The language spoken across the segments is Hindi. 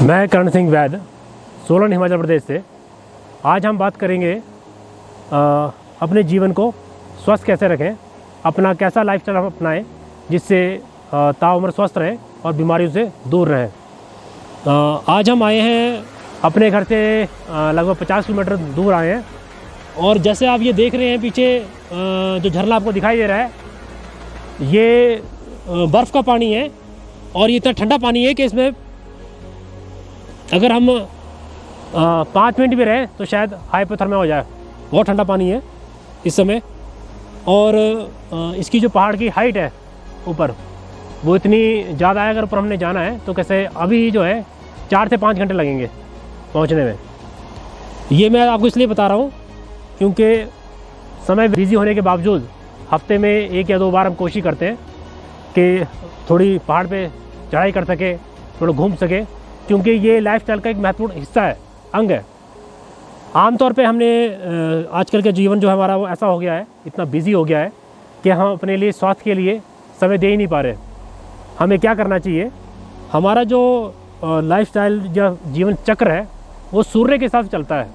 मैं करण सिंह वैद, सोलन हिमाचल प्रदेश से। आज हम बात करेंगे अपने जीवन को स्वस्थ कैसे रखें, अपना कैसा लाइफस्टाइल हम अपनाएं जिससे ताउम्र स्वस्थ रहें और बीमारियों से दूर रहें। आज हम आए हैं अपने घर से लगभग 50 किलोमीटर दूर आए हैं और जैसे आप ये देख रहे हैं पीछे जो झरना आपको दिखाई दे रहा है, ये बर्फ़ का पानी है और ये इतना ठंडा पानी है कि इसमें अगर हम 5 मिनट भी रहे तो शायद हाइपोथर्मिया हो जाए। बहुत ठंडा पानी है इस समय। और इसकी जो पहाड़ की हाइट है ऊपर, वो इतनी ज़्यादा है। अगर ऊपर हमने जाना है तो कैसे अभी जो है 4 से 5 घंटे लगेंगे पहुंचने में। ये मैं आपको इसलिए बता रहा हूँ क्योंकि समय बिज़ी होने के बावजूद हफ्ते में 1 या 2 बार हम कोशिश करते हैं कि थोड़ी पहाड़ पे चढ़ाई कर सके, थोड़ा घूम सके, क्योंकि ये लाइफस्टाइल का एक महत्वपूर्ण हिस्सा है, अंग है। आमतौर पे हमने आजकल का जीवन जो है हमारा वो ऐसा हो गया है, इतना बिज़ी हो गया है कि हम अपने लिए स्वास्थ्य के लिए समय दे ही नहीं पा रहे। हमें क्या करना चाहिए? हमारा जो लाइफस्टाइल या जीवन चक्र है वो सूर्य के साथ चलता है।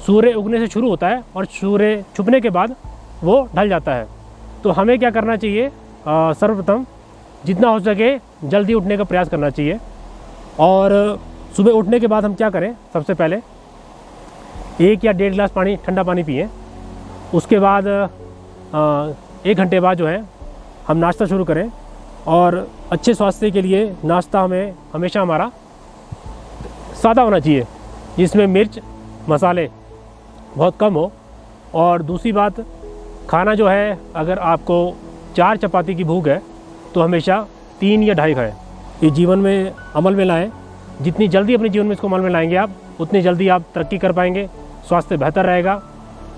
सूर्य उगने से शुरू होता है और सूर्य छुपने के बाद वो ढल जाता है। तो हमें क्या करना चाहिए? सर्वप्रथम जितना हो सके जल्दी उठने का प्रयास करना चाहिए। और सुबह उठने के बाद हम क्या करें? सबसे पहले 1 या 1.5 गिलास पानी, ठंडा पानी पिएं। उसके बाद 1 घंटे बाद जो है हम नाश्ता शुरू करें। और अच्छे स्वास्थ्य के लिए नाश्ता हमें हमेशा हमारा सादा होना चाहिए, जिसमें मिर्च मसाले बहुत कम हो। और दूसरी बात, खाना जो है अगर आपको 4 चपाती की भूख है तो हमेशा 3 या 2.5 खाएँ। ये जीवन में अमल में लाएं। जितनी जल्दी अपने जीवन में इसको अमल में लाएंगे आप, उतनी जल्दी आप तरक्की कर पाएंगे, स्वास्थ्य बेहतर रहेगा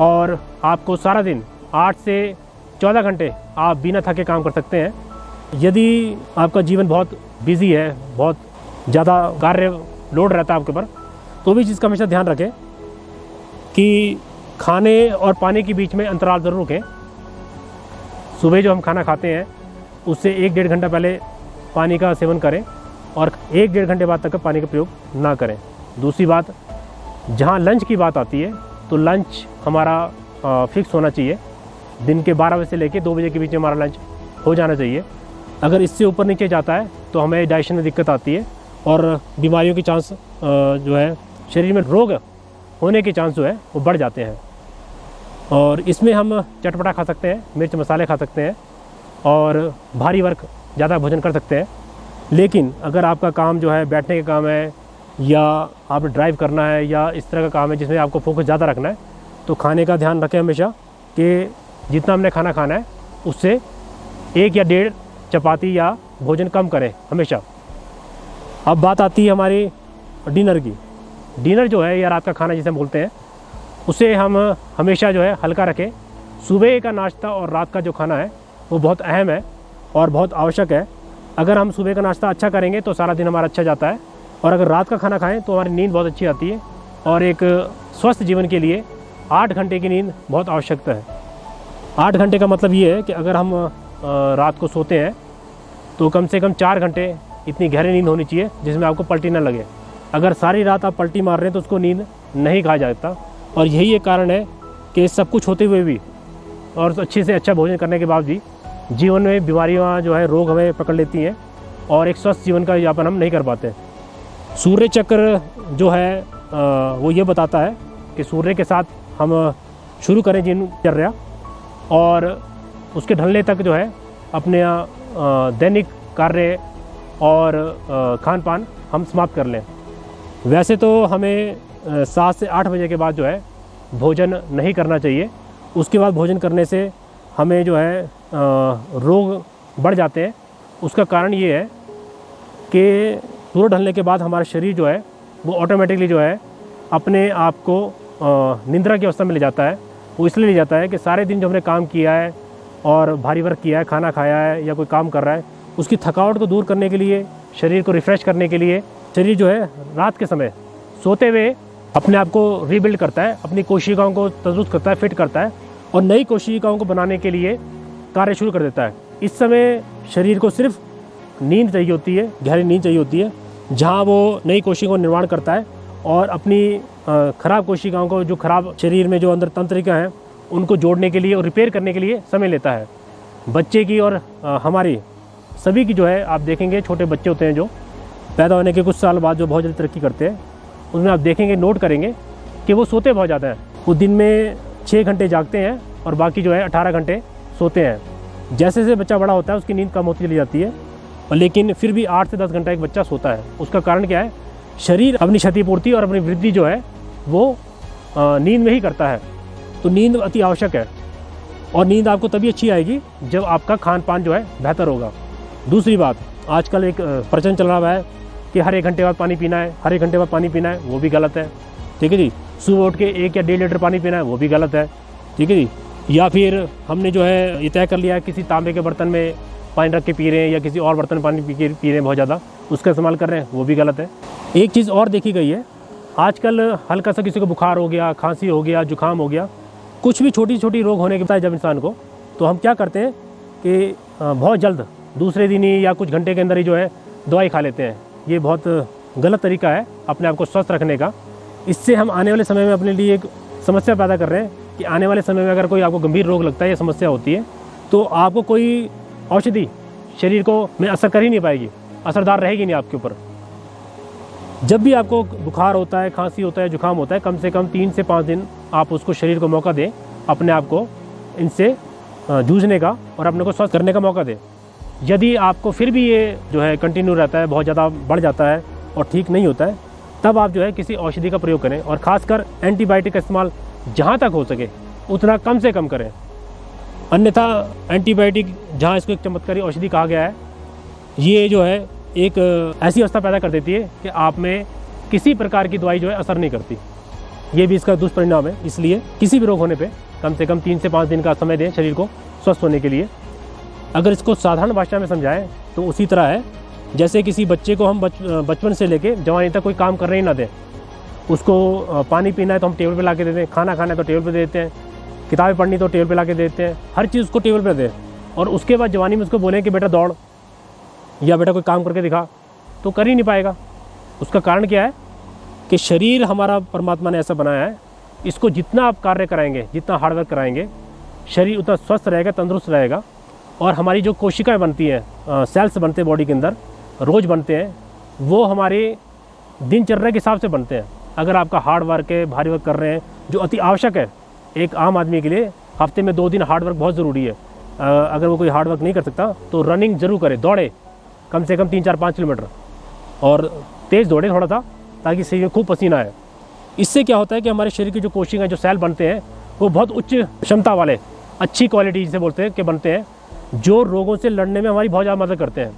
और आपको सारा दिन 8 से 14 घंटे आप बिना थके काम कर सकते हैं। यदि आपका जीवन बहुत बिजी है, बहुत ज़्यादा कार्य लोड रहता है आपके ऊपर, तो भी चीज़ का हमेशा ध्यान रखें कि खाने और पानी के बीच में अंतराल ज़रूर रखें। सुबह जो हम खाना खाते हैं उससे 1-1.5 घंटा पहले पानी का सेवन करें और 1-1.5 घंटे बाद तक पानी का प्रयोग ना करें। दूसरी बात, जहाँ लंच की बात आती है तो लंच हमारा फिक्स होना चाहिए। दिन के 12 बजे से लेकर 2 बजे के बीच में हमारा लंच हो जाना चाहिए। अगर इससे ऊपर नीचे जाता है तो हमें डाइजेशन में दिक्कत आती है और बीमारियों की चांस जो है, शरीर में रोग होने के चांस जो है वो बढ़ जाते हैं। और इसमें हम चटपटा खा सकते हैं, मिर्च मसाले खा सकते हैं और भारी वर्क ज़्यादा भोजन कर सकते हैं। लेकिन अगर आपका काम जो है बैठने का काम है या आप ड्राइव करना है या इस तरह का काम है जिसमें आपको फोकस ज़्यादा रखना है, तो खाने का ध्यान रखें हमेशा कि जितना हमने खाना खाना है उससे 1 या 1.5 चपाती या भोजन कम करें हमेशा। अब बात आती है हमारी डिनर की। डिनर जो है या रात का खाना जिसे हम बोलते हैं, उसे हम हमेशा जो है हल्का रखें। सुबह का नाश्ता और रात का जो खाना है वो बहुत अहम है और बहुत आवश्यक है। अगर हम सुबह का नाश्ता अच्छा करेंगे तो सारा दिन हमारा अच्छा जाता है, और अगर रात का खाना खाएं तो हमारी नींद बहुत अच्छी आती है। और एक स्वस्थ जीवन के लिए 8 घंटे की नींद बहुत आवश्यकता है। 8 घंटे का मतलब ये है कि अगर हम रात को सोते हैं तो कम से कम 4 घंटे इतनी गहरी नींद होनी चाहिए जिसमें आपको पलटी ना लगे। अगर सारी रात आप पलटी मार रहे हैं तो उसको नींद नहीं कहा जाता। और यही एक कारण है कि सब कुछ होते हुए भी और अच्छे से अच्छा भोजन करने के बाद भी जीवन में बीमारियां जो है, रोग हमें पकड़ लेती हैं और एक स्वस्थ जीवन का यापन हम नहीं कर पाते। सूर्य चक्र जो है वो ये बताता है कि सूर्य के साथ हम शुरू करें दिनचर्या और उसके ढलने तक जो है अपने दैनिक कार्य और खान पान हम समाप्त कर लें। वैसे तो हमें 7 से 8 बजे के बाद जो है भोजन नहीं करना चाहिए। उसके बाद भोजन करने से हमें जो है रोग बढ़ जाते हैं। उसका कारण ये है कि सूर्य ढलने के बाद हमारा शरीर जो है वो ऑटोमेटिकली जो है अपने आप को निद्रा की अवस्था में ले जाता है। वो इसलिए ले जाता है कि सारे दिन जो हमने काम किया है और भारी वर्क किया है, खाना खाया है या कोई काम कर रहा है, उसकी थकावट को दूर करने के लिए, शरीर को रिफ़्रेश करने के लिए शरीर जो है रात के समय सोते हुए अपने आप को रीबिल्ड करता है, अपनी कोशिकाओं को तंदुरुस्त करता है, फिट करता है और नई कोशिकाओं को बनाने के लिए कार्य शुरू कर देता है। इस समय शरीर को सिर्फ नींद चाहिए होती है, गहरी नींद चाहिए होती है। जहाँ वो नई कोशिकाओं का निर्माण करता है और अपनी खराब कोशिकाओं को, जो खराब शरीर में जो अंदर तंत्रिका हैं, उनको जोड़ने के लिए और रिपेयर करने के लिए समय लेता है। बच्चे की और हमारी सभी की जो है, आप देखेंगे छोटे बच्चे होते हैं जो पैदा होने के कुछ साल बाद जो बहुत जल्दी तरक्की करते हैं, उसमें आप देखेंगे, नोट करेंगे कि वो सोते बहुत ज़्यादा हैं। वो दिन में 6 घंटे जागते हैं और बाकी जो है 18 घंटे सोते हैं। जैसे जैसे बच्चा बड़ा होता है उसकी नींद कम होती चली जाती है, और लेकिन फिर भी 8 से 10 घंटा एक बच्चा सोता है। उसका कारण क्या है? शरीर अपनी क्षतिपूर्ति और अपनी वृद्धि जो है वो नींद में ही करता है। तो नींद अति आवश्यक है, और नींद आपको तभी अच्छी आएगी जब आपका खान पान जो है बेहतर होगा। दूसरी बात, आजकल एक प्रचलन चल रहा है कि हर 1 घंटे बाद पानी पीना है, हर 1 घंटे बाद पानी पीना है, वो भी गलत है। ठीक है जी। सुबह उठ के 1 या 1.5 लीटर पानी पीना है, वो भी गलत है। ठीक है जी। या फिर हमने जो है ये तय कर लिया है किसी तांबे के बर्तन में पानी रख के पी रहे हैं, या किसी और बर्तन में पानी पी रहे हैं बहुत ज़्यादा, उसका इस्तेमाल कर रहे हैं, वो भी गलत है। एक चीज़ और देखी गई है, आजकल हल्का सा किसी को बुखार हो गया, खांसी हो गया, जुकाम हो गया, कुछ भी छोटी छोटी रोग होने के बाद जब इंसान को, तो हम क्या करते हैं कि बहुत जल्द दूसरे दिन ही या कुछ घंटे के अंदर ही जो है दवाई खा लेते हैं। ये बहुत गलत तरीका है अपने आप को स्वस्थ रखने का। इससे हम आने वाले समय में अपने लिए एक समस्या पैदा कर रहे हैं कि आने वाले समय में अगर कोई आपको गंभीर रोग लगता है या समस्या होती है, तो आपको कोई औषधि शरीर को में असर कर ही नहीं पाएगी, असरदार रहेगी नहीं आपके ऊपर। जब भी आपको बुखार होता है, खांसी होता है, जुकाम होता है, कम से कम 3 से 5 दिन आप उसको शरीर को मौका दें, अपने आप को इनसे जूझने का और अपने को स्वस्थ करने का मौका दें। यदि आपको फिर भी ये जो है कंटिन्यू रहता है, बहुत ज़्यादा बढ़ जाता है और ठीक नहीं होता है, तब आप जो है किसी औषधि का प्रयोग करें, और ख़ासकर एंटीबायोटिक का इस्तेमाल जहाँ तक हो सके उतना कम से कम करें। अन्यथा एंटीबायोटिक, जहाँ इसको एक चमत्कारी औषधि कहा गया है, ये जो है एक ऐसी अवस्था पैदा कर देती है कि आप में किसी प्रकार की दवाई जो है असर नहीं करती। ये भी इसका दुष्परिणाम है। इसलिए किसी भी रोग होने पे कम से कम 3 से 5 दिन का समय दें शरीर को स्वस्थ होने के लिए। अगर इसको साधारण भाषा में समझाएं तो उसी तरह है जैसे किसी बच्चे को हम बचपन से लेके जवानी तक कोई काम करने ही ना दें। उसको पानी पीना है तो हम टेबल पे ला के देते हैं, खाना खाना है तो टेबल पे देते हैं, किताबें पढ़नी तो टेबल पे ला के देते हैं, हर चीज़ उसको टेबल पे दें। और उसके बाद जवानी में उसको बोलें कि बेटा दौड़ या बेटा कोई काम करके दिखा, तो कर ही नहीं पाएगा। उसका कारण क्या है कि शरीर हमारा परमात्मा ने ऐसा बनाया है, इसको जितना आप कार्य कराएंगे, जितना हार्डवर्क कराएंगे, शरीर उतना स्वस्थ रहेगा, तंदुरुस्त रहेगा। और हमारी जो कोशिकाएं बनती हैं, सेल्स बनते हैं बॉडी के अंदर, रोज़ बनते हैं, वो हमारे दिनचर्या के हिसाब से बनते हैं। अगर आपका हार्ड वर्क है, भारी वर्क कर रहे हैं, जो अति आवश्यक है एक आम आदमी के लिए, हफ्ते में 2 दिन हार्ड वर्क बहुत ज़रूरी है। अगर वो कोई हार्ड वर्क नहीं कर सकता तो रनिंग ज़रूर करे, दौड़े कम से कम 3-4-5 किलोमीटर, और तेज़ दौड़े थोड़ा सा, ताकि शरीर में खूब पसीना आए। इससे क्या होता है कि हमारे शरीर की जो कोशिकाएं, जो सेल बनते हैं, वो बहुत उच्च क्षमता वाले, अच्छी क्वालिटी जिसे बोलते हैं कि बनते हैं, जो रोगों से लड़ने में हमारी बहुत ज़्यादा मदद करते हैं।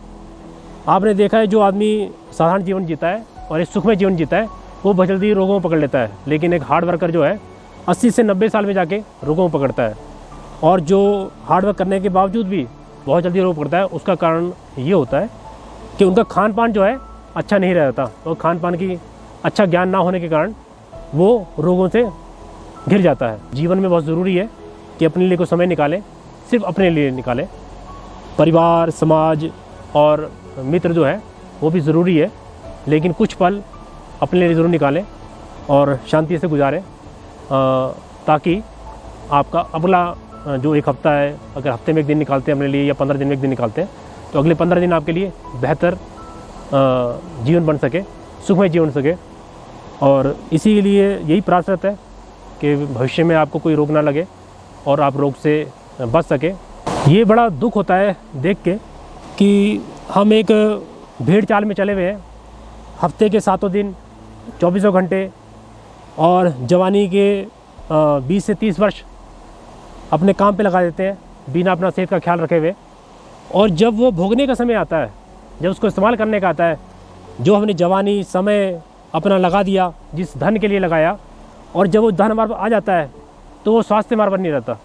आपने देखा है जो आदमी साधारण जीवन जीता है और एक सुखमय जीवन जीता है, वो बहुत जल्दी रोगों को पकड़ लेता है। लेकिन एक हार्ड वर्कर जो है 80 से 90 साल में जाके रोगों को पकड़ता है, और जो हार्ड वर्क करने के बावजूद भी बहुत जल्दी रोग पकड़ता है, उसका कारण ये होता है कि उनका खान पान जो है अच्छा नहीं रहता, और खान पान की अच्छा ज्ञान ना होने के कारण वो रोगों से घिर जाता है। जीवन में बहुत ज़रूरी है कि अपने लिए कुछ समय निकालें, सिर्फ अपने लिए निकालें। परिवार, समाज और मित्र जो है वो भी ज़रूरी है, लेकिन कुछ पल अपने लिए ज़रूर निकालें और शांति से गुजारें, ताकि आपका अगला जो एक हफ़्ता है, अगर हफ्ते में 1 दिन निकालते हैं अपने लिए या 15 दिन में 1 दिन निकालते हैं, तो अगले 15 दिन आपके लिए बेहतर जीवन बन सके, सुखमय जीवन सके। और इसी के लिए यही प्रार्थना है कि भविष्य में आपको कोई रोग ना लगे और आप रोग से बच सके। ये बड़ा दुख होता है देख के कि हम एक भेड़ चाल में चले हुए हैं, हफ्ते के 7 दिन, 24 घंटे, और जवानी के 20 से 30 वर्ष अपने काम पे लगा देते हैं बिना अपना सेहत का ख्याल रखे हुए। और जब वो भोगने का समय आता है, जब उसको इस्तेमाल करने का आता है, जो हमने जवानी समय अपना लगा दिया, जिस धन के लिए लगाया, और जब वो धन हमारे पास आ जाता है तो वो स्वास्थ्य हमारे पास नहीं रहता।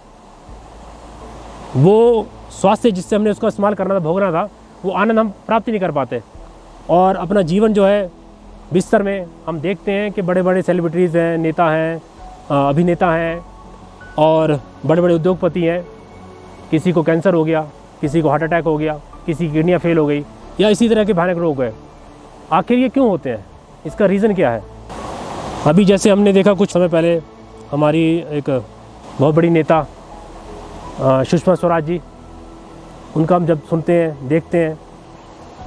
वो स्वास्थ्य जिससे हमने उसका इस्तेमाल करना था, भोगना था, वो आनंद हम प्राप्त नहीं कर पाते। और अपना जीवन जो है बिस्तर में हम देखते हैं कि बड़े बड़े सेलिब्रिटीज़ हैं, नेता हैं, अभिनेता हैं, और बड़े बड़े उद्योगपति हैं, किसी को कैंसर हो गया, किसी को हार्ट अटैक हो गया, किसी की किडनियाँ फेल हो गई, या इसी तरह के भयानक रोग है। आखिर ये क्यों होते हैं, इसका रीज़न क्या है। अभी जैसे हमने देखा कुछ समय पहले हमारी एक बहुत बड़ी नेता सुषमा स्वराज जी, उनका हम जब सुनते हैं देखते हैं,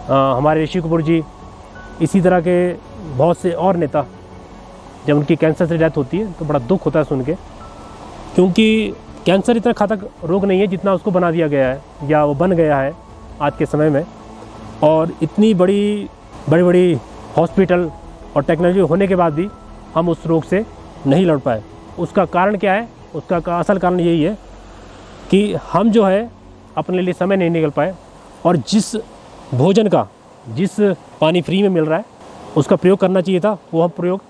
हमारे ऋषि कपूर जी, इसी तरह के बहुत से और नेता, जब उनकी कैंसर से डेथ होती है तो बड़ा दुख होता है सुन के, क्योंकि कैंसर इतना घातक रोग नहीं है जितना उसको बना दिया गया है या वो बन गया है आज के समय में। और इतनी बड़ी बड़ी हॉस्पिटल और टेक्नोलॉजी होने के बाद भी हम उस रोग से नहीं लड़ पाए। उसका कारण क्या है? उसका असल कारण यही है कि हम जो है अपने लिए समय नहीं निकल पाए, और जिस भोजन का, जिस पानी फ्री में मिल रहा है उसका प्रयोग करना चाहिए था, वो हम प्रयोग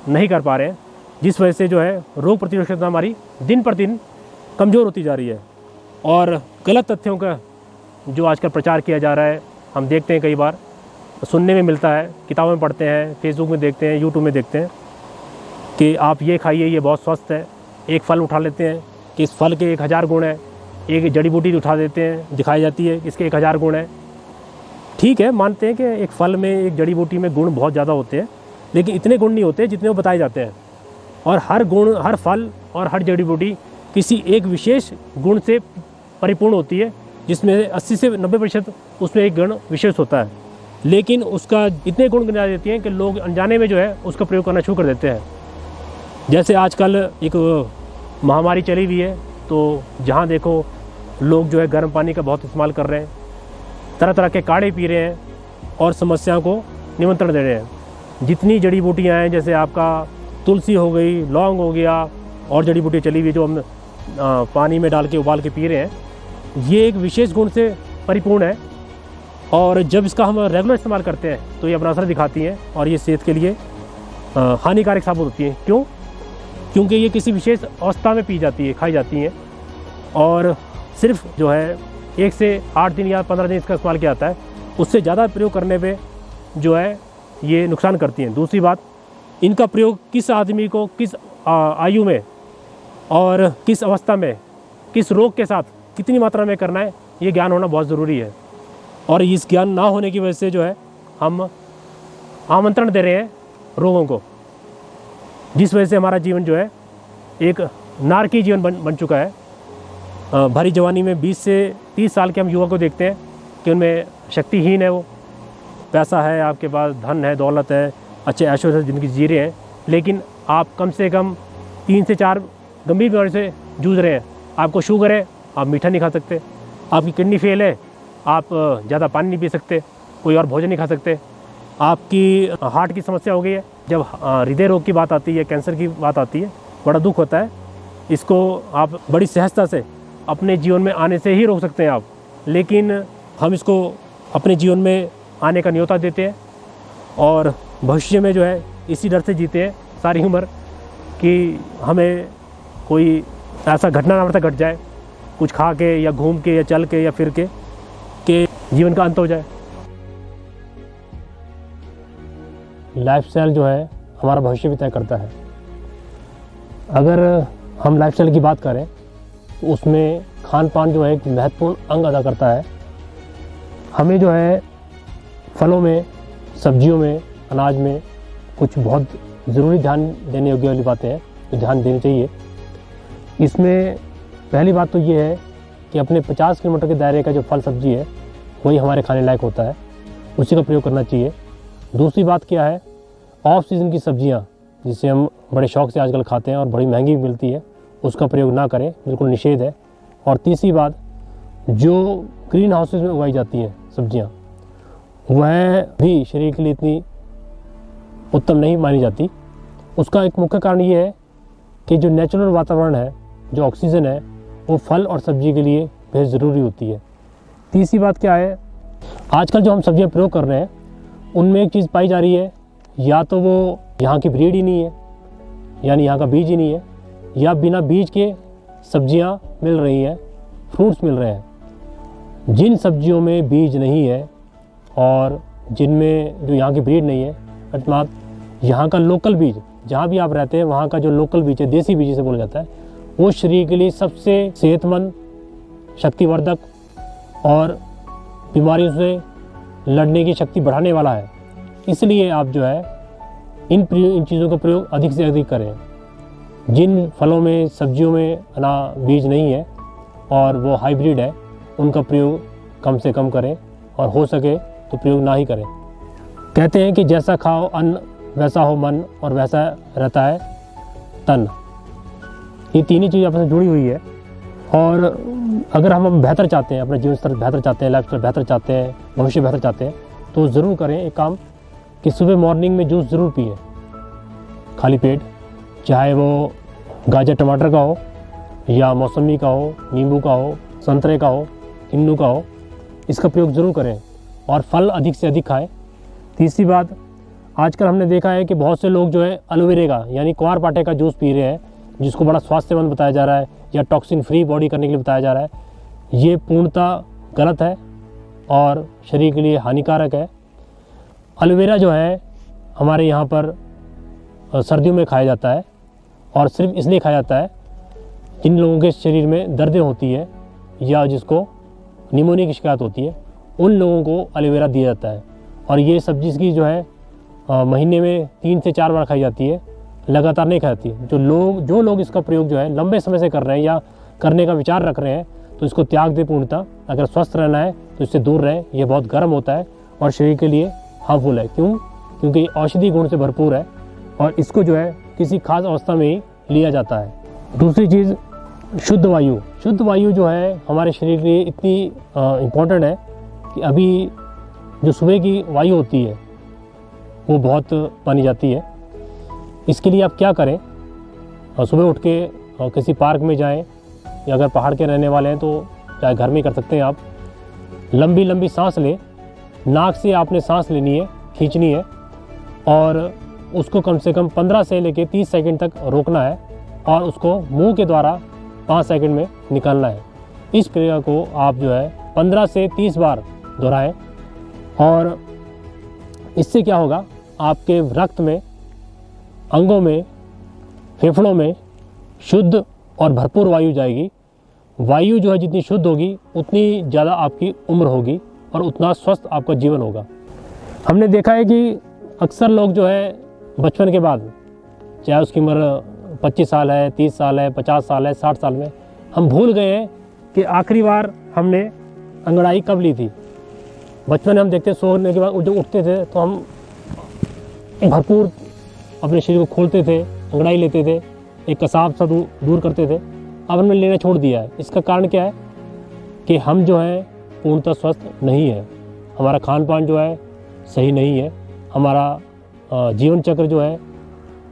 नहीं कर पा रहे हैं, जिस वजह से जो है रोग प्रतिरोधक क्षमता हमारी दिन पर दिन कमज़ोर होती जा रही है। और गलत तथ्यों का जो आजकल प्रचार किया जा रहा है, हम देखते हैं, कई बार सुनने में मिलता है, किताबों में पढ़ते हैं, फेसबुक में देखते हैं, यूट्यूब में देखते हैं कि आप ये खाइए, ये बहुत स्वस्थ है। एक फल उठा लेते हैं कि इस फल के 1000 गुण है, एक जड़ी बूटी उठा देते हैं, दिखाई जाती है इसके 1000 गुण है। ठीक है, मानते हैं कि एक फल में, एक जड़ी बूटी में गुण बहुत ज़्यादा होते हैं, लेकिन इतने गुण नहीं होते जितने वो बताए जाते हैं। और हर गुण, हर फल और हर जड़ी बूटी किसी एक विशेष गुण से परिपूर्ण होती है, जिसमें 80 से 90% उसमें एक गुण विशेष होता है, लेकिन उसका इतने गुण गिना देती हैं कि लोग अनजाने में जो है उसका प्रयोग करना शुरू कर देते हैं। जैसे आजकल एक महामारी चली हुई है, तो जहाँ देखो लोग जो है गर्म पानी का बहुत इस्तेमाल कर रहे हैं, तरह तरह के काढ़े पी रहे हैं और समस्याओं को निमंत्रण दे रहे हैं। जितनी जड़ी बूटियाँ हैं, जैसे आपका तुलसी हो गई, लौंग हो गया, और जड़ी बूटी चली हुई जो हम पानी में डाल के उबाल के पी रहे हैं, ये एक विशेष गुण से परिपूर्ण है। और जब इसका हम रेगुलर इस्तेमाल करते हैं तो ये अपना असर दिखाती हैं और ये सेहत के लिए हानिकारक साबित होती हैं। क्यों? क्योंकि ये किसी विशेष अवस्था में पी जाती है, खाई जाती हैं, और सिर्फ जो है 1 से 8 दिन या 15 दिन इसका इस्तेमाल किया जाता है। उससे ज़्यादा प्रयोग करने पे जो है ये नुकसान करती हैं। दूसरी बात, इनका प्रयोग किस आदमी को, किस आयु में और किस अवस्था में, किस रोग के साथ कितनी मात्रा में करना है, ये ज्ञान होना बहुत ज़रूरी है। और इस ज्ञान ना होने की वजह से जो है हम आमंत्रण दे रहे हैं रोगों को, जिस वजह से हमारा जीवन जो है एक नारकी जीवन बन चुका है। भरी जवानी में 20 से 30 साल के हम युवा को देखते हैं कि उनमें शक्तिहीन है, वो पैसा है, आपके पास धन है, दौलत है, अच्छे ऐशो से ज़िंदगी जी रहे हैं, लेकिन आप कम से कम 3 से 4 गंभीर बीमारी से जूझ रहे हैं। आपको शुगर है, आप मीठा नहीं खा सकते, आपकी किडनी फेल है, आप ज़्यादा पानी नहीं पी सकते, कोई और भोजन नहीं खा सकते, आपकी हार्ट की समस्या हो गई है। जब हृदय रोग की बात आती है, कैंसर की बात आती है, बड़ा दुख होता है। इसको आप बड़ी सहजता से अपने जीवन में आने से ही रोक सकते हैं आप, लेकिन हम इसको अपने जीवन में आने का न्योता देते हैं और भविष्य में जो है इसी डर से जीते हैं सारी उम्र कि हमें कोई ऐसा घटना ना घट जाए, कुछ खा के या घूम के या चल के या फिर के जीवन का अंत हो जाए। लाइफस्टाइल जो है हमारा भविष्य भी तय करता है। अगर हम लाइफस्टाइल की बात करें तो उसमें खान पान जो है एक महत्वपूर्ण अंग अदा करता है। हमें जो है फलों में, सब्जियों में, अनाज में कुछ बहुत ज़रूरी ध्यान देने योग्य वाली बातें हैं जो ध्यान देनी चाहिए। इसमें पहली बात तो ये है कि अपने 50 किलोमीटर के दायरे का जो फल सब्जी है वही हमारे खाने लायक होता है, उसी का प्रयोग करना चाहिए। दूसरी बात क्या है, ऑफ सीज़न की सब्जियां जिसे हम बड़े शौक़ से आजकल खाते हैं और बड़ी महंगी भी मिलती है, उसका प्रयोग ना करें, बिल्कुल निषेध है। और तीसरी बात, जो ग्रीन हाउसेज में उगाई जाती हैं सब्जियां, वह भी शरीर के लिए इतनी उत्तम नहीं मानी जाती। उसका एक मुख्य कारण ये है कि जो नेचुरल वातावरण है, जो ऑक्सीजन है, वो फल और सब्जी के लिए बेहद ज़रूरी होती है। तीसरी बात क्या है, आजकल जो हम सब्जियां प्रयोग कर रहे हैं उनमें एक चीज़ पाई जा रही है, या तो वो यहाँ की ब्रीड ही नहीं है, यानी यहाँ का बीज ही नहीं है, या बिना बीज के सब्जियां मिल रही हैं, फ्रूट्स मिल रहे हैं। जिन सब्जियों में बीज नहीं है और जिनमें जो यहाँ की ब्रीड नहीं है, अर्थात यहाँ का लोकल बीज, जहाँ भी आप रहते हैं वहाँ का जो लोकल बीज है, देसी बीज से बोला जाता है, वो शरीर के लिए सबसे सेहतमंद, शक्तिवर्धक और बीमारियों से लड़ने की शक्ति बढ़ाने वाला है। इसलिए आप जो है इन चीज़ों का प्रयोग अधिक से अधिक करें। जिन फलों में सब्जियों में बीज नहीं है और वो हाइब्रिड है, उनका प्रयोग कम से कम करें और हो सके तो प्रयोग ना ही करें। कहते हैं कि जैसा खाओ अन्न वैसा हो मन और वैसा रहता है तन। ये तीन ही चीज़ आपस में जुड़ी हुई है। और अगर हम बेहतर चाहते हैं, अपना जीवन स्तर बेहतर चाहते हैं, लाइफ स्टाइल बेहतर चाहते हैं, भविष्य बेहतर चाहते हैं, तो ज़रूर करें एक काम कि सुबह मॉर्निंग में जूस ज़रूर पिए खाली पेट, चाहे वो गाजर टमाटर का हो या मौसमी का हो, नींबू का हो, संतरे का हो, किन्नू का हो, इसका प्रयोग ज़रूर करें और फल अधिक से अधिक खाएं। तीसरी बात, आजकल हमने देखा है कि बहुत से लोग जो है एलोवेरा का यानी कुआरपाठे का जूस पी रहे हैं, जिसको बड़ा स्वास्थ्यमंद बताया जा रहा है या टॉक्सिन फ्री बॉडी करने के लिए बताया जा रहा है। ये पूर्णतः गलत है और शरीर के लिए हानिकारक है। एलोवेरा जो है हमारे यहाँ पर सर्दियों में खाया जाता है और सिर्फ इसलिए खाया जाता है जिन लोगों के शरीर में दर्दें होती है या जिसको निमोनिया की शिकायत होती है, उन लोगों को एलोवेरा दिया जाता है। और ये सब्जी की जो है महीने में 3 से 4 बार खाई जाती है, लगातार नहीं खाती। जो लोग इसका प्रयोग जो है लंबे समय से कर रहे हैं या करने का विचार रख रहे हैं, तो इसको त्याग दे पूर्णतः। अगर स्वस्थ रहना है तो इससे दूर रहें। ये बहुत गर्म होता है और शरीर के लिए हार्मफुल है। क्योंकि ये औषधि गुण से भरपूर है और इसको जो है किसी खास अवस्था में ही लिया जाता है। दूसरी चीज़, शुद्ध वायु। शुद्ध वायु जो है हमारे शरीर के लिए इतनी इम्पोर्टेंट है कि अभी जो सुबह की वायु होती है वो बहुत मानी जाती है। इसके लिए आप क्या करें, सुबह उठ के किसी पार्क में जाएं या अगर पहाड़ के रहने वाले हैं तो चाहे घर में कर सकते हैं। आप लंबी लंबी सांस लें, नाक से आपने सांस लेनी है, खींचनी है और उसको कम से कम 15 से लेकर 30 सेकंड तक रोकना है और उसको मुंह के द्वारा 5 सेकंड में निकालना है। इस क्रिया को आप जो है 15 से 30 बार दोहराएं और इससे क्या होगा, आपके रक्त में, अंगों में, फेफड़ों में शुद्ध और भरपूर वायु जाएगी। वायु जो है जितनी शुद्ध होगी उतनी ज़्यादा आपकी उम्र होगी और उतना स्वस्थ आपका जीवन होगा। हमने देखा है कि अक्सर लोग जो है बचपन के बाद, चाहे उसकी उम्र 25 साल है, 30 साल है, 50 साल है, 60 साल में, हम भूल गए हैं कि आखिरी बार हमने अंगड़ाई कब ली थी। बचपन में हम देखते सोने के बाद जब उठते थे तो हम भरपूर अपने शरीर को खोलते थे, अंगड़ाई लेते थे, एक कसाब सा दूर करते थे। अब हमने लेना छोड़ दिया है। इसका कारण क्या है कि हम जो है पूर्णतः स्वस्थ नहीं है, हमारा खान पान जो है सही नहीं है, हमारा जीवन चक्र जो है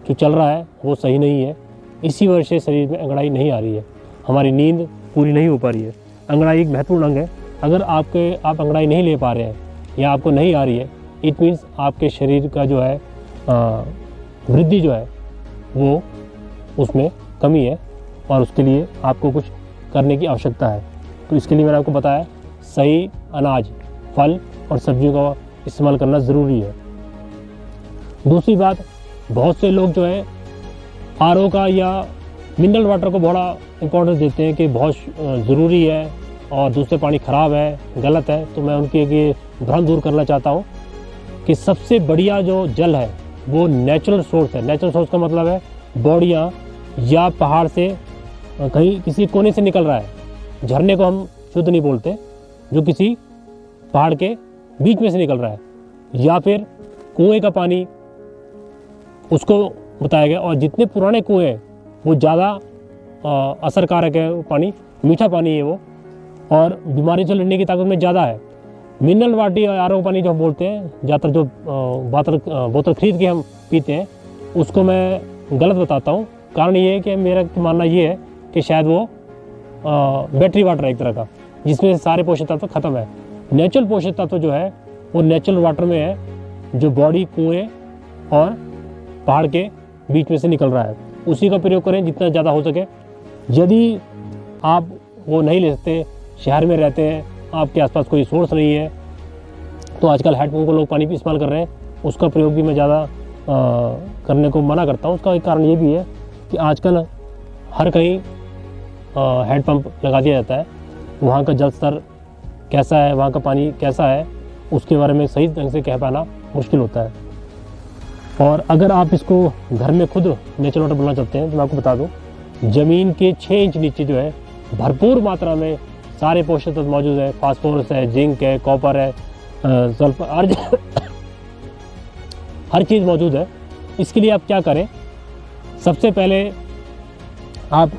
जो चल रहा है वो सही नहीं है। इसी वजह से शरीर में अंगड़ाई नहीं आ रही है, हमारी नींद पूरी नहीं हो पा रही है। अंगड़ाई एक महत्वपूर्ण अंग है। अगर आप अंगड़ाई नहीं ले पा रहे हैं या आपको नहीं आ रही है, इट मीन्स आपके शरीर का जो है वृद्धि जो है वो उसमें कमी है और उसके लिए आपको कुछ करने की आवश्यकता है। तो इसके लिए मैंने आपको बताया सही अनाज, फल और सब्जियों का इस्तेमाल करना ज़रूरी है। दूसरी बात, बहुत से लोग जो है आरओ का या मिनरल वाटर को बड़ा इम्पोर्टेंस देते हैं कि बहुत ज़रूरी है और दूसरे पानी ख़राब है, गलत है। तो मैं उनकी ये भ्रम दूर करना चाहता हूँ कि सबसे बढ़िया जो जल है वो नेचुरल सोर्स है। नेचुरल सोर्स का मतलब है बौड़ियाँ या पहाड़ से कहीं किसी कोने से निकल रहा है। झरने को हम शुद्ध नहीं बोलते, जो किसी पहाड़ के बीच में से निकल रहा है, या फिर कुएं का पानी, उसको बताया गया। और जितने पुराने कुएं हैं वो ज़्यादा असरकारक है, वो पानी मीठा पानी है वो, और बीमारी से लड़ने की ताकत में ज़्यादा है। मिनरल वाटर और आरओ पानी जो हम बोलते हैं, ज़्यादातर जो बोतल खरीद के हम पीते हैं, उसको मैं गलत बताता हूँ। कारण ये है कि मेरा मानना ये है कि शायद वो बैटरी वाटर है एक तरह का, जिसमें सारे पोषक तत्व खत्म है। नेचुरल पोषक तत्व जो है वो नेचुरल वाटर में है, जो बॉडी, कुएँ और पहाड़ के बीच में से निकल रहा है। उसी का प्रयोग करें जितना ज़्यादा हो सके। यदि आप वो नहीं ले सकते, शहर में रहते हैं, आपके आसपास कोई सोर्स नहीं है, तो आजकल हैंडपम्प को लोग पानी भी इस्तेमाल कर रहे हैं, उसका प्रयोग भी मैं ज़्यादा करने को मना करता हूँ। उसका एक कारण ये भी है कि आजकल हर कहीं हैंडपम्प लगा दिया जाता है। वहाँ का जल स्तर कैसा है, वहाँ का पानी कैसा है, उसके बारे में सही ढंग से कह पाना मुश्किल होता है। और अगर आप इसको घर में खुद नेचुरल वाटर बनाना चाहते हैं तो मैं आपको बता दूं, ज़मीन के 6 इंच नीचे जो है भरपूर मात्रा में सारे पोषक तत्व मौजूद है। फास्फोरस है, जिंक है, कॉपर है, सल्फर, हर चीज़ मौजूद है। इसके लिए आप क्या करें, सबसे पहले आप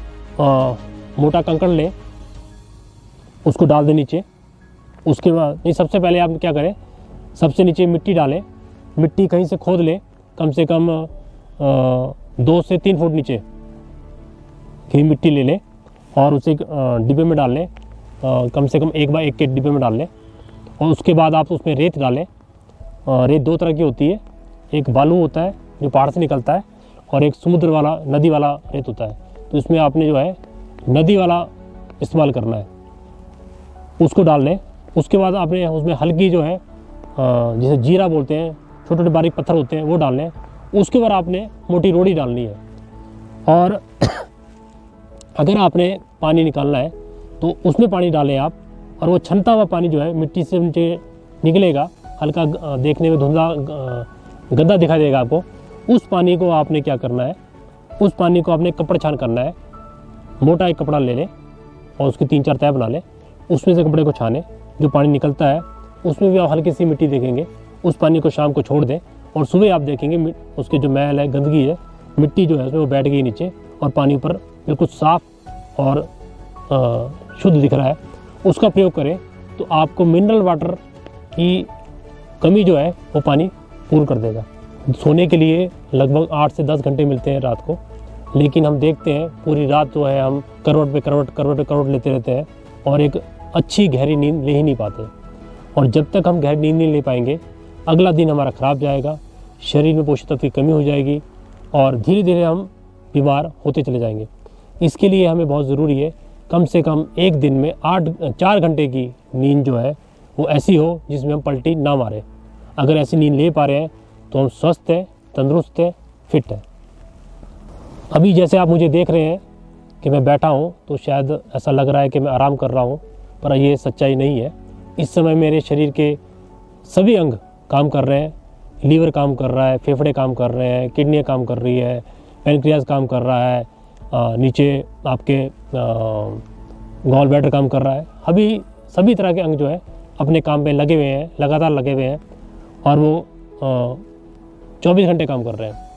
मोटा कंकड़ लें, उसको डाल दें नीचे। उसके बाद नहीं, सबसे पहले आप क्या करें, सबसे नीचे मिट्टी डालें। मिट्टी कहीं से खोद लें, कम से कम 2 से 3 फुट नीचे की मिट्टी ले लें और उसे डिब्बे में डाल लें, कम से कम 1 बाय 1 के डिब्बे में डाल लें। और उसके बाद आप उसमें रेत डालें। रेत 2 तरह की होती है, एक बालू होता है जो पहाड़ से निकलता है और एक समुद्र वाला, नदी वाला रेत होता है। तो इसमें आपने जो है नदी वाला इस्तेमाल करना है, उसको डाल लें। उसके बाद आपने उसमें हल्की जो है जिसे जीरा बोलते हैं, छोटे छोटे बारीक पत्थर होते हैं, वो डालने हैं। उसके बाद आपने मोटी रोड़ी डालनी है। और अगर आपने पानी निकालना है तो उसमें पानी डालें आप, और वो छनता हुआ पानी जो है मिट्टी से नीचे निकलेगा, हल्का देखने में धुंधला गद्दा दिखाई देगा आपको। उस पानी को आपने क्या करना है, उस पानी को आपने कपड़े छान करना है। मोटा एक कपड़ा ले लें और उसकी 3-4 तह बना लें, उसमें से कपड़े को छाने। जो पानी निकलता है उसमें भी आप हल्की सी मिट्टी देखेंगे। उस पानी को शाम को छोड़ दें और सुबह आप देखेंगे उसके जो मैल है, गंदगी है, मिट्टी जो है उसमें वो बैठ गई नीचे और पानी ऊपर बिल्कुल साफ और शुद्ध दिख रहा है। उसका प्रयोग करें तो आपको मिनरल वाटर की कमी जो है वो पानी पूर्ण कर देगा। सोने के लिए लगभग 8 से 10 घंटे मिलते हैं रात को, लेकिन हम देखते हैं पूरी रात जो है हम करवट पे करवट लेते रहते हैं और एक अच्छी गहरी नींद ले ही नहीं पाते। और जब तक हम गहरी नींद नहीं ले पाएंगे, अगला दिन हमारा ख़राब जाएगा, शरीर में पोषक तत्व की कमी हो जाएगी और धीरे धीरे हम बीमार होते चले जाएंगे। इसके लिए हमें बहुत ज़रूरी है कम से कम एक दिन में 4 घंटे की नींद जो है वो ऐसी हो जिसमें हम पलटी ना मारें। अगर ऐसी नींद ले पा रहे हैं तो हम स्वस्थ हैं, तंदुरुस्त हैं, फिट हैं। अभी जैसे आप मुझे देख रहे हैं कि मैं बैठा हूँ तो शायद ऐसा लग रहा है कि मैं आराम कर रहा हूँ, पर ये सच्चाई नहीं है। इस समय मेरे शरीर के सभी अंग काम कर रहे हैं। लीवर काम कर रहा है, फेफड़े काम कर रहे हैं, किडनियाँ काम कर रही है, पैनक्रियाज काम कर रहा है, नीचे आपके गॉल ब्लैडर काम कर रहा है। अभी सभी तरह के अंग जो है अपने काम पे लगे हुए हैं, लगातार लगे हुए हैं और वो 24 घंटे काम कर रहे हैं।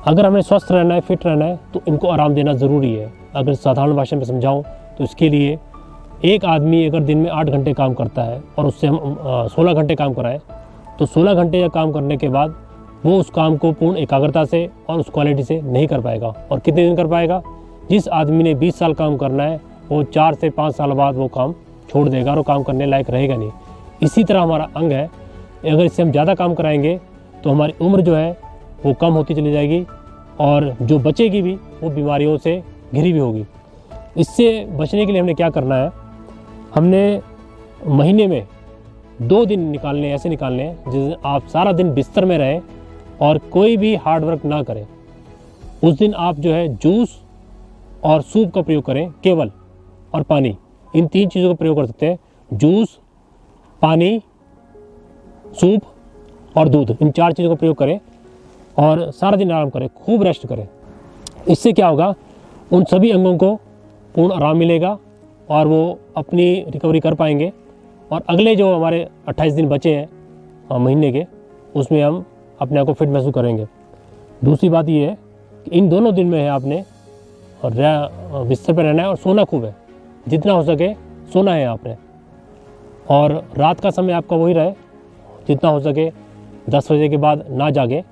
अगर हमें स्वस्थ रहना है, फिट रहना है तो इनको आराम देना ज़रूरी है। अगर साधारण भाषा में समझाऊँ तो इसके लिए एक आदमी अगर दिन में 8 घंटे काम करता है और उससे हम 16 घंटे काम कराएं तो 16 घंटे या काम करने के बाद वो उस काम को पूर्ण एकाग्रता से और उस क्वालिटी से नहीं कर पाएगा। और कितने दिन कर पाएगा? जिस आदमी ने 20 साल काम करना है वो 4 से 5 साल बाद वो काम छोड़ देगा और वो काम करने लायक रहेगा नहीं। इसी तरह हमारा अंग है, अगर इससे हम ज़्यादा काम कराएंगे तो हमारी उम्र जो है वो कम होती चली जाएगी और जो बचेगी भी वो बीमारियों से घिरी भी होगी। इससे बचने के लिए हमने क्या करना है, हमने महीने में 2 दिन ऐसे निकालने हैं जिस दिन आप सारा दिन बिस्तर में रहें और कोई भी हार्ड वर्क ना करें। उस दिन आप जो है जूस और सूप का प्रयोग करें केवल, और पानी, इन 3 चीज़ों का प्रयोग कर सकते हैं। जूस, पानी, सूप और दूध, इन 4 चीज़ों का प्रयोग करें और सारा दिन आराम करें, खूब रेस्ट करें। इससे क्या होगा, उन सभी अंगों को पूर्ण आराम मिलेगा और वो अपनी रिकवरी कर पाएंगे। और अगले जो हमारे 28 दिन बचे हैं महीने के, उसमें हम अपने आप को फिट महसूस करेंगे। दूसरी बात ये है कि इन दोनों दिन में है आपने बिस्तर पर रहना है और सोना खूब है, जितना हो सके सोना है आपने। और रात का समय आपका वही रहे, जितना हो सके 10 बजे के बाद ना जागे।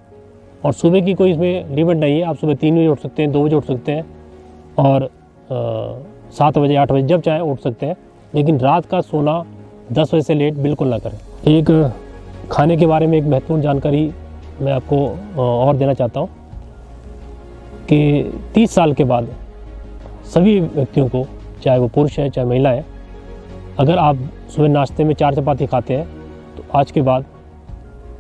और सुबह की कोई इसमें लिमिट नहीं है, आप सुबह 3 बजे उठ सकते हैं, 2 बजे उठ सकते हैं और 7 बजे 8 बजे जब चाहे उठ सकते हैं, लेकिन रात का सोना 10 बजे से लेट बिल्कुल ना करें। एक खाने के बारे में एक महत्वपूर्ण जानकारी मैं आपको और देना चाहता हूँ कि 30 साल के बाद सभी व्यक्तियों को, चाहे वो पुरुष है चाहे महिला है, अगर आप सुबह नाश्ते में 4 चपाती खाते हैं तो आज के बाद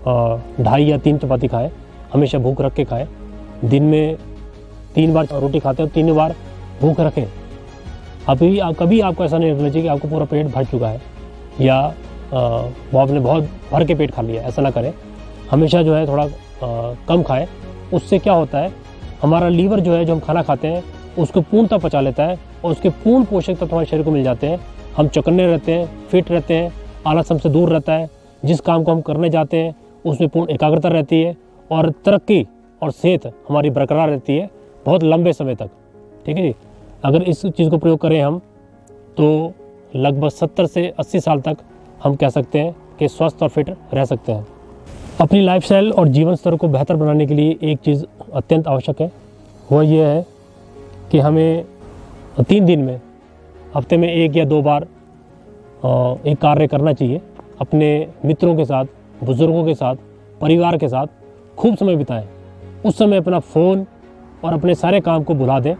2.5 या 3 चपाती खाएं। हमेशा भूख रख के खाएं। दिन में 3 बार रोटी खाते हैं, 3 बार भूख रखें। अभी कभी आपको ऐसा नहीं लगना चाहिए कि आपको पूरा पेट भर चुका है या वो आपने बहुत भर के पेट खा लिया, ऐसा ना करें। हमेशा जो है थोड़ा कम खाएं। उससे क्या होता है, हमारा लीवर जो है, जो हम खाना खाते हैं उसको पूर्णतः पचा लेता है और उसके पूर्ण पोषक तत्व हमारे शरीर को मिल जाते हैं। हम चौकन्ने रहते हैं, फिट रहते हैं, आलस हमसे दूर रहता है। जिस काम को हम करने जाते हैं उसमें पूर्ण एकाग्रता रहती है और तरक्की और सेहत हमारी बरकरार रहती है बहुत लंबे समय तक। ठीक है जी। अगर इस चीज़ को प्रयोग करें हम तो लगभग 70 से 80 साल तक हम कह सकते हैं कि स्वस्थ और फिट रह सकते हैं। अपनी लाइफस्टाइल और जीवन स्तर को बेहतर बनाने के लिए एक चीज़ अत्यंत आवश्यक है, वह यह है कि हमें 3 दिन में, हफ्ते में 1 या 2 बार एक कार्य करना चाहिए। अपने मित्रों के साथ, बुज़ुर्गों के साथ, परिवार के साथ खूब समय बिताएं। उस समय अपना फ़ोन और अपने सारे काम को भुला दें।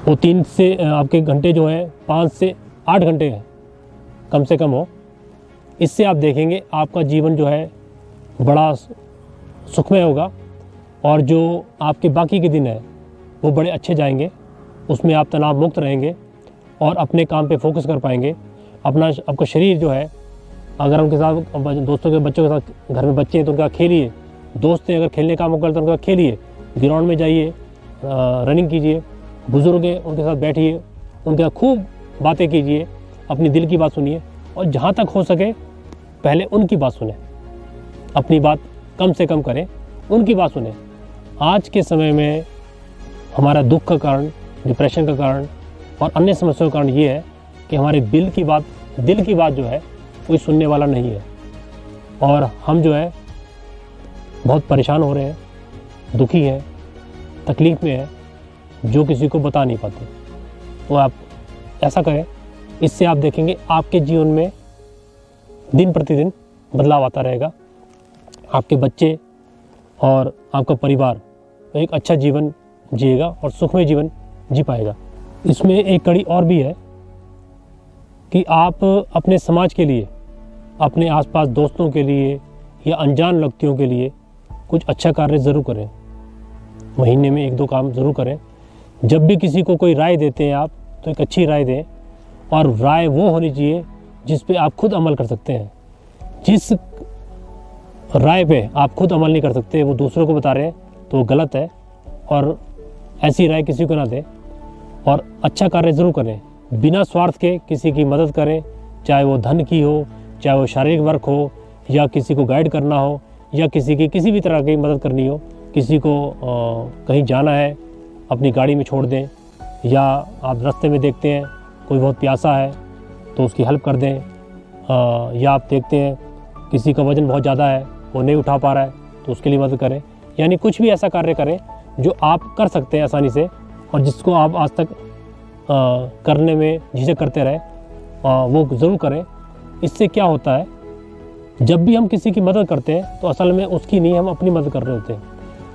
वो 3 से आपके घंटे जो है 5 से 8 घंटे कम से कम हो। इससे आप देखेंगे आपका जीवन जो है बड़ा सुखमय होगा और जो आपके बाकी के दिन है वो बड़े अच्छे जाएंगे। उसमें आप तनाव मुक्त रहेंगे और अपने काम पे फोकस कर पाएंगे। आपका शरीर जो है, अगर उनके साथ दोस्तों के बच्चों के साथ घर में बच्चे हैं तो उनका खेलिए, दोस्त हैं अगर खेलने का मौका तो उनका खेलिए, ग्राउंड में जाइए, रनिंग कीजिए, बुज़ुर्ग हैं उनके साथ बैठिए, उनके साथ खूब बातें कीजिए, अपनी दिल की बात सुनिए और जहाँ तक हो सके पहले उनकी बात सुने, अपनी बात कम से कम करें, उनकी बात सुने। आज के समय में हमारा दुख का कारण, डिप्रेशन का कारण और अन्य समस्याओं का कारण ये है कि हमारे दिल की बात जो है कोई सुनने वाला नहीं है और हम जो है बहुत परेशान हो रहे हैं, दुखी हैं, तकलीफ़ में हैं, जो किसी को बता नहीं पाते। तो आप ऐसा करें, इससे आप देखेंगे आपके जीवन में दिन प्रतिदिन बदलाव आता रहेगा। आपके बच्चे और आपका परिवार एक अच्छा जीवन जिएगा और सुखमय जीवन जी पाएगा। इसमें एक कड़ी और भी है कि आप अपने समाज के लिए, अपने आसपास दोस्तों के लिए या अनजान व्यक्तियों के लिए कुछ अच्छा कार्य ज़रूर करें। महीने में 1-2 काम ज़रूर करें। जब भी किसी को कोई राय देते हैं आप, तो एक अच्छी राय दें और राय वो होनी चाहिए जिस पे आप खुद अमल कर सकते हैं। जिस राय पे आप खुद अमल नहीं कर सकते, वो दूसरों को बता रहे हैं तो वो गलत है और ऐसी राय किसी को ना दें। और अच्छा कार्य ज़रूर करें, बिना स्वार्थ के किसी की मदद करें, चाहे वो धन की हो, चाहे वो शारीरिक वर्क हो या किसी को गाइड करना हो या किसी भी तरह की मदद करनी हो। किसी को कहीं जाना है, अपनी गाड़ी में छोड़ दें, या आप रास्ते में देखते हैं कोई बहुत प्यासा है तो उसकी हेल्प कर दें, या आप देखते हैं किसी का वज़न बहुत ज़्यादा है, वो नहीं उठा पा रहा है तो उसके लिए मदद करें। यानी कुछ भी ऐसा कार्य करें जो आप कर सकते हैं आसानी से और जिसको आप आज तक करने में झिझक करते रहे, वो ज़रूर करें। इससे क्या होता है, जब भी हम किसी की मदद करते हैं तो असल में उसकी नहीं, हम अपनी मदद कर रहे होते हैं।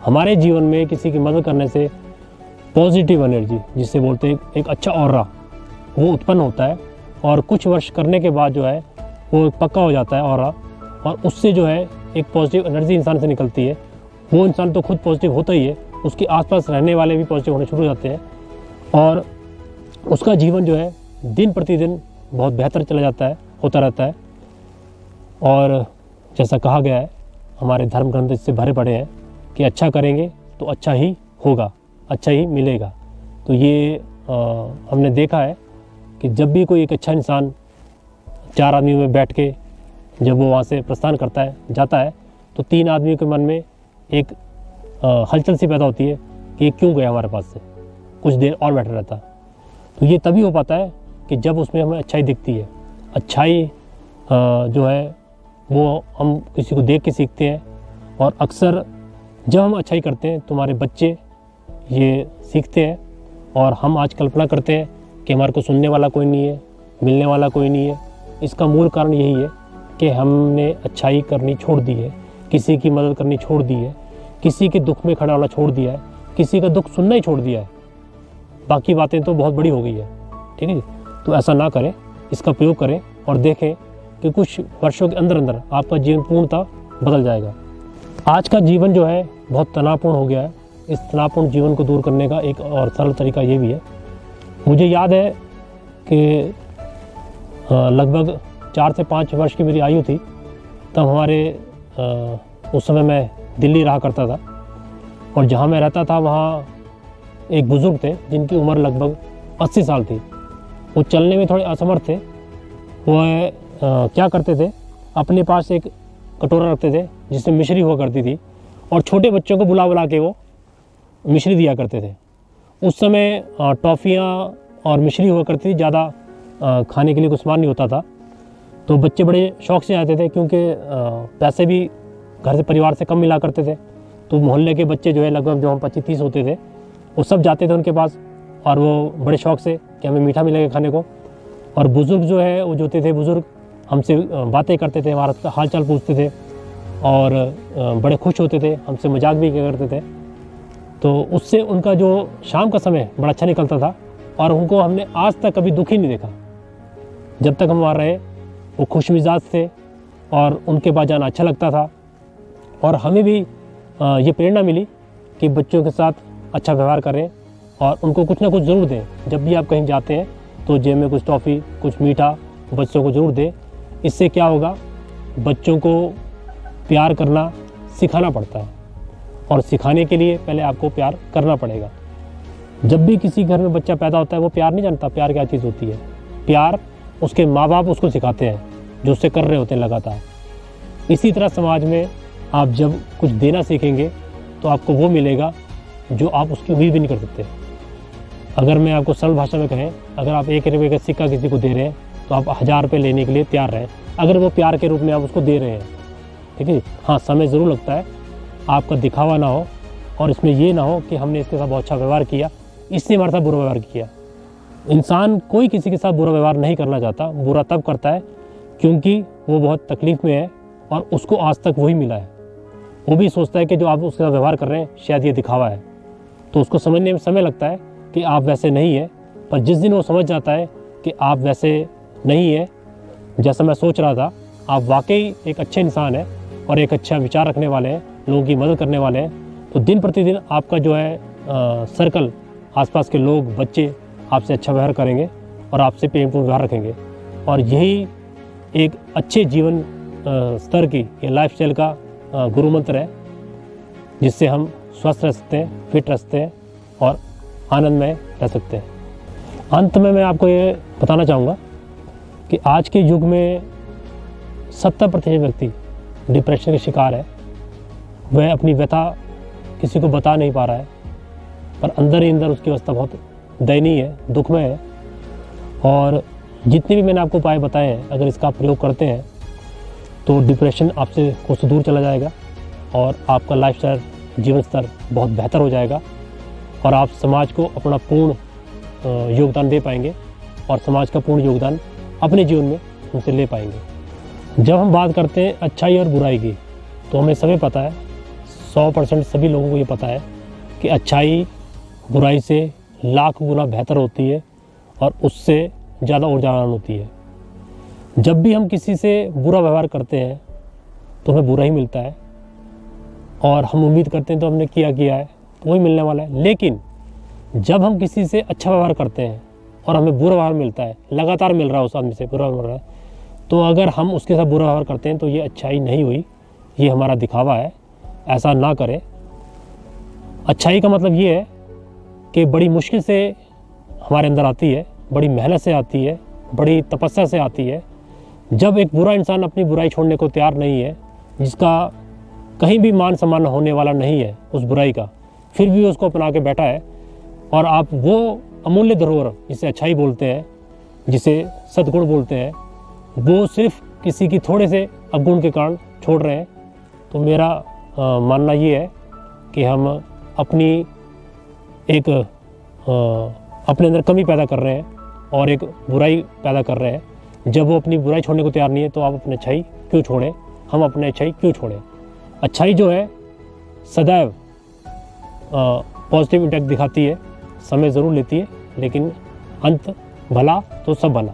हमारे जीवन में किसी की मदद करने से पॉजिटिव एनर्जी, जिसे बोलते हैं एक अच्छा ऑरा, वो उत्पन्न होता है और कुछ वर्ष करने के बाद जो है वो पक्का हो जाता है ऑरा, और उससे जो है एक पॉजिटिव एनर्जी इंसान से निकलती है। वो इंसान तो खुद पॉजिटिव होता ही है, उसके आसपास रहने वाले भी पॉजिटिव होने शुरू हो जाते हैं और उसका जीवन जो है दिन प्रतिदिन बहुत बेहतर चला जाता है, होता रहता है। और जैसा कहा गया है, हमारे धर्म ग्रंथ इससे भरे पड़े हैं कि अच्छा करेंगे तो अच्छा ही होगा, अच्छा ही मिलेगा। तो ये हमने देखा है कि जब भी कोई एक अच्छा इंसान 4 आदमियों में बैठ के जब वो वहाँ से प्रस्थान करता है, जाता है, तो 3 आदमियों के मन में एक हलचल सी पैदा होती है कि ये क्यों गया हमारे पास से, कुछ देर और बैठा रहता। तो ये तभी हो पाता है कि जब उसमें हमें अच्छाई दिखती है। अच्छाई जो है वो हम किसी को देख के सीखते हैं और अक्सर जब हम अच्छाई करते हैं तो हमारे बच्चे ये सीखते हैं और हम आज कल्पना करते हैं कि हमारे को सुनने वाला कोई नहीं है, मिलने वाला कोई नहीं है। इसका मूल कारण यही है कि हमने अच्छाई करनी छोड़ दी है, किसी की मदद करनी छोड़ दी है, किसी के दुख में खड़ा होना छोड़ दिया है, किसी का दुख सुनना ही छोड़ दिया है। बाकी बातें तो बहुत बड़ी हो गई है, ठीक है जी। तो ऐसा ना करें, इसका प्रयोग करें और देखें कि कुछ वर्षों के अंदर अंदर आपका जीवन पूर्णतः बदल जाएगा। आज का जीवन जो है बहुत तनावपूर्ण हो गया है। इस तनावपूर्ण जीवन को दूर करने का एक और सरल तरीका ये भी है। मुझे याद है कि लगभग 4 से 5 वर्ष की मेरी आयु थी, तब हमारे उस समय मैं दिल्ली रहा करता था और जहाँ मैं रहता था वहाँ एक बुज़ुर्ग थे जिनकी उम्र लगभग 80 साल थी। वो चलने में थोड़े असमर्थ थे। वो क्या करते थे, अपने पास एक कटोरा रखते थे जिसमें मिश्री हुआ करती थी और छोटे बच्चों को बुला बुला के वो मिश्री दिया करते थे। उस समय टॉफ़ियाँ और मिश्री हुआ करती थी, ज़्यादा खाने के लिए कुछ सामान नहीं होता था। तो बच्चे बड़े शौक़ से आते थे क्योंकि पैसे भी घर से परिवार से कम मिला करते थे। तो मोहल्ले के बच्चे जो है लगभग जो हम 25-30 होते थे वो सब जाते थे उनके पास और वो बड़े शौक़ से कि हमें मीठा मिलेगा खाने को। और बुज़ुर्ग जो है वो जो होते थे बुज़ुर्ग हमसे बातें करते थे, हमारा हाल चाल पूछते थे और बड़े खुश होते थे, हमसे मजाक भी किया करते थे। तो उससे उनका जो शाम का समय बड़ा अच्छा निकलता था और उनको हमने आज तक कभी दुखी नहीं देखा। जब तक हम वहाँ रहे वो खुश मिजाज थे और उनके पास जाना अच्छा लगता था। और हमें भी ये प्रेरणा मिली कि बच्चों के साथ अच्छा व्यवहार करें और उनको कुछ ना कुछ ज़रूर दें। जब भी आप कहीं जाते हैं तो जेब में कुछ टॉफ़ी, कुछ मीठा बच्चों को ज़रूर दें। इससे क्या होगा, बच्चों को प्यार करना सिखाना पड़ता है और सिखाने के लिए पहले आपको प्यार करना पड़ेगा। जब भी किसी घर में बच्चा पैदा होता है वो प्यार नहीं जानता प्यार क्या चीज़ होती है। प्यार उसके माँ बाप उसको सिखाते हैं जो उससे कर रहे होते हैं लगातार। इसी तरह समाज में आप जब कुछ देना सीखेंगे तो आपको वो मिलेगा जो आप उसकी उम्मीद भी नहीं कर सकते। अगर मैं आपको सरल भाषा में कहें, अगर आप 1 रुपये का सिक्का किसी को दे रहे हैं तो आप 1000 रुपये लेने के लिए तैयार रहें, अगर वो प्यार के रूप में आप उसको दे रहे हैं। ठीक है, हाँ समय ज़रूर लगता है, आपका दिखावा ना हो और इसमें ये ना हो कि हमने इसके साथ बहुत अच्छा व्यवहार किया इसने हमारे साथ बुरा व्यवहार किया। इंसान कोई किसी के साथ बुरा व्यवहार नहीं करना चाहता, बुरा तब करता है क्योंकि वो बहुत तकलीफ़ में है और उसको आज तक वही मिला है। वो भी सोचता है कि जो आप उसके साथ व्यवहार कर रहे हैं शायद ये दिखावा है, तो उसको समझने में समय लगता है कि आप वैसे नहीं है। पर जिस दिन वो समझ जाता है कि आप वैसे नहीं है जैसा मैं सोच रहा था, आप वाकई एक अच्छे इंसान हैं और एक अच्छा विचार रखने वाले हैं, लोगों की मदद करने वाले हैं, तो दिन प्रतिदिन आपका जो है सर्कल, आसपास के लोग, बच्चे आपसे अच्छा व्यवहार करेंगे और आपसे प्रेमपूर्ण व्यवहार रखेंगे। और यही एक अच्छे जीवन स्तर की या लाइफस्टाइल का गुरु मंत्र है जिससे हम स्वस्थ रह सकते हैं, फिट रह सकते हैं और आनंदमय रह सकते हैं। अंत में मैं आपको ये बताना चाहूँगा कि आज के युग में 70% व्यक्ति डिप्रेशन के शिकार है। वह अपनी व्यथा किसी को बता नहीं पा रहा है, पर अंदर ही अंदर उसकी अवस्था बहुत दयनीय है, दुखमय है। और जितने भी मैंने आपको उपाय बताए हैं, अगर इसका आप प्रयोग करते हैं तो डिप्रेशन आपसे कुछ दूर चला जाएगा और आपका लाइफस्टाइल, जीवन स्तर बहुत बेहतर हो जाएगा और आप समाज को अपना पूर्ण योगदान दे पाएंगे और समाज का पूर्ण योगदान अपने जीवन में उनसे ले पाएंगे। जब हम बात करते हैं अच्छाई और बुराई की, तो हमें सभी पता है, 100% सभी लोगों को ये पता है कि अच्छाई बुराई से लाख गुना बेहतर होती है और उससे ज़्यादा ऊर्जावान होती है। जब भी हम किसी से बुरा व्यवहार करते हैं तो हमें बुरा ही मिलता है और हम उम्मीद करते हैं तो हमने किया है तो वही मिलने वाला है। लेकिन जब हम किसी से अच्छा व्यवहार करते हैं और हमें बुरा व्यवहार मिलता है, लगातार मिल रहा है उस आदमी से बुरा व्यवहार, तो अगर हम उसके साथ बुरा व्यवहार करते हैं तो ये अच्छाई नहीं हुई, ये हमारा दिखावा है। ऐसा ना करें। अच्छाई का मतलब ये है कि बड़ी मुश्किल से हमारे अंदर आती है, बड़ी मेहनत से आती है, बड़ी तपस्या से आती है। जब एक बुरा इंसान अपनी बुराई छोड़ने को तैयार नहीं है, जिसका कहीं भी मान सम्मान होने वाला नहीं है उस बुराई का, फिर भी उसको अपना के बैठा है, और आप वो अमूल्य धरोहर जिसे अच्छाई बोलते हैं, जिसे सद्गुण बोलते हैं, वो सिर्फ किसी की थोड़े से अवगुण के कारण छोड़ रहे हैं, तो मेरा मानना ये है कि हम अपनी एक अपने अंदर कमी पैदा कर रहे हैं और एक बुराई पैदा कर रहे हैं। जब वो अपनी बुराई छोड़ने को तैयार नहीं है तो आप अपनी अच्छाई क्यों छोड़ें, हम अपनी अच्छाई क्यों छोड़ें। अच्छाई जो है सदैव पॉजिटिव इम्पैक्ट दिखाती है, समय ज़रूर लेती है, लेकिन अंत भला तो सब भला।